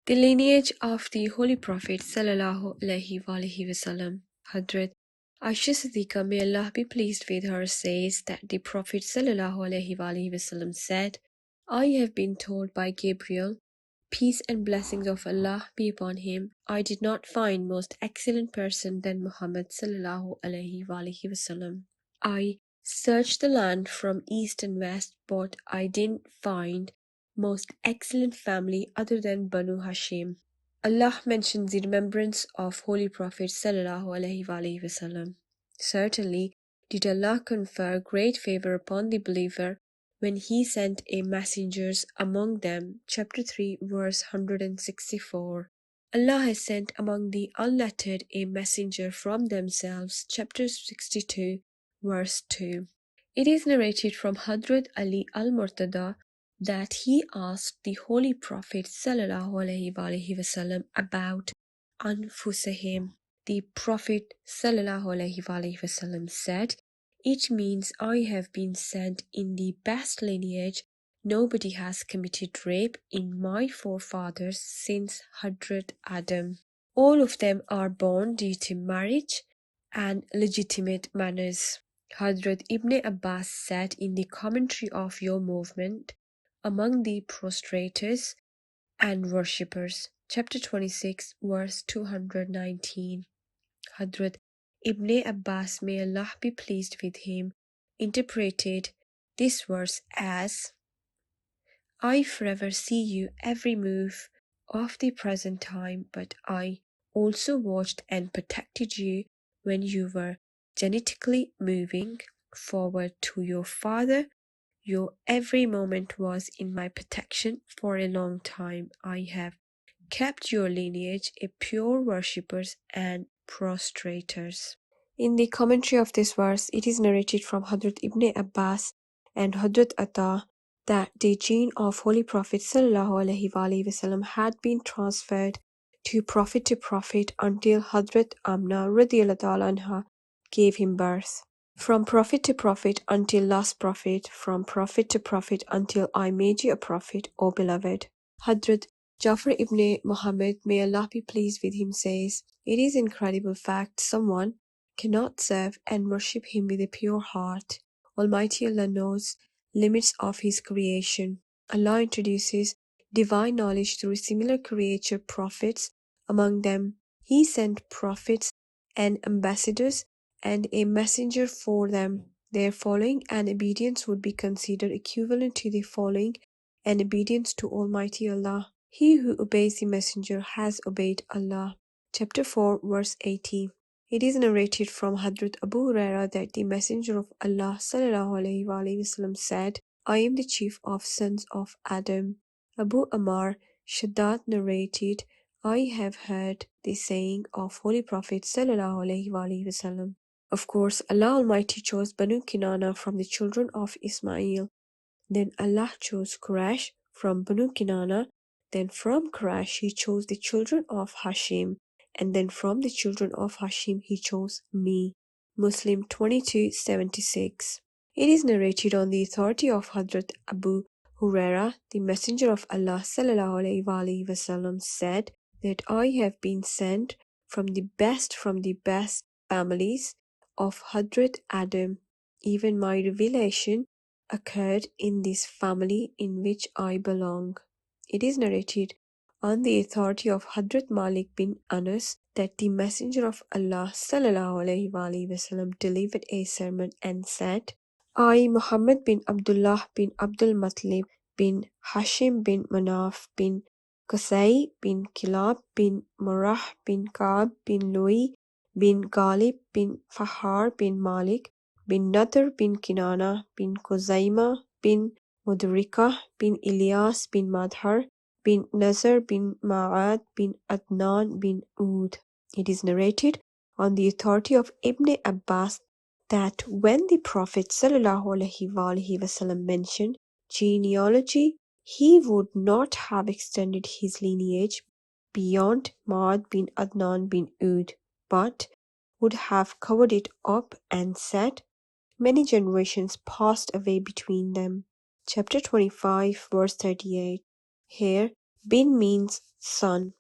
The lineage of the Holy Prophet ﷺ, Hadrat Aisha Siddiqa, may Allah be pleased with her, says that the Prophet ﷺ said, I have been told by Gabriel, peace and blessings of Allah be upon him, I did not find most excellent person than Muhammad ﷺ. I searched the land from east and west, but I didn't find most excellent family other than Banu Hashim. Allah mentions the remembrance of Holy Prophet ﷺ. Certainly did Allah confer great favor upon the believer when He sent a messengers among them. Chapter 3, verse 164. Allah has sent among the unlettered a messenger from themselves. Chapter 62, verse 2. It is narrated from Hadrat Ali al-Murtada that he asked the Holy Prophet ﷺ about Anfusihim. The Prophet ﷺ said, it means I have been sent in the best lineage. Nobody has committed rape in my forefathers since Hadrat Adam. All of them are born due to marriage and legitimate manners. Hadrat Ibn Abbas said in the commentary of your movement, among the prostrators and worshippers, chapter 26, verse 219. Hadrat Ibn Abbas, may Allah be pleased with him, interpreted this verse as, I forever see you every move of the present time, but I also watched and protected you when you were genetically moving forward to your father. Your every moment was in my protection for a long time. I have kept your lineage a pure worshippers and prostrators. In the commentary of this verse, it is narrated from Hadrat Ibn Abbas and Hadrat Atta that the gene of Holy Prophet ﷺ had been transferred to Prophet until Hadrat Amna radiallahu anha gave him birth. From prophet to prophet until last prophet, from prophet to prophet until I made you a prophet, O beloved. Hadrat Jafar ibn Muhammad, may Allah be pleased with him, says, it is incredible fact someone cannot serve and worship him with a pure heart. Almighty Allah knows limits of his creation. Allah introduces divine knowledge through similar creature prophets. Among them, He sent prophets and ambassadors and a messenger for them. Their following and obedience would be considered equivalent to the following and obedience to Almighty Allah. He who obeys the messenger has obeyed Allah. Chapter 4, verse 80. It is narrated from Hadrat Abu Huraira that the messenger of Allah ﷺ said, I am the chief of sons of Adam. Abu Ammar Shaddad narrated, I have heard the saying of Holy Prophet ﷺ. Of course, Allah Almighty chose Banu Kinana from the children of Ismail. Then Allah chose Quraysh from Banu Kinana. Then from Quraysh He chose the children of Hashim. And then from the children of Hashim He chose me. Muslim 2276. It is narrated on the authority of Hadrat Abu Huraira, the Messenger of Allah ﷺ said that I have been sent from the best families of Hadrat Adam. Even my revelation occurred in this family in which I belong. It is narrated on the authority of Hadrat Malik bin Anas that the Messenger of Allah ﷺ delivered a sermon and said, I, Muhammad bin Abdullah bin Abdul Muttalib bin Hashim bin Manaf bin Qusay bin Kilab bin Murrah bin Ka'b bin Lu'i bin Ghalib bin Fahar bin Malik bin Nadr bin Kinana bin Khuzaima bin Mudrika bin Ilyas bin Madhar bin Nazar bin Ma'ad bin Adnan bin Ud. It is narrated on the authority of Ibn Abbas that when the Prophet ﷺ mentioned genealogy, he would not have extended his lineage beyond Ma'ad bin Adnan bin Ud, but would have covered it up and said, many generations passed away between them. Chapter 25, verse 38. Here, Bin means son.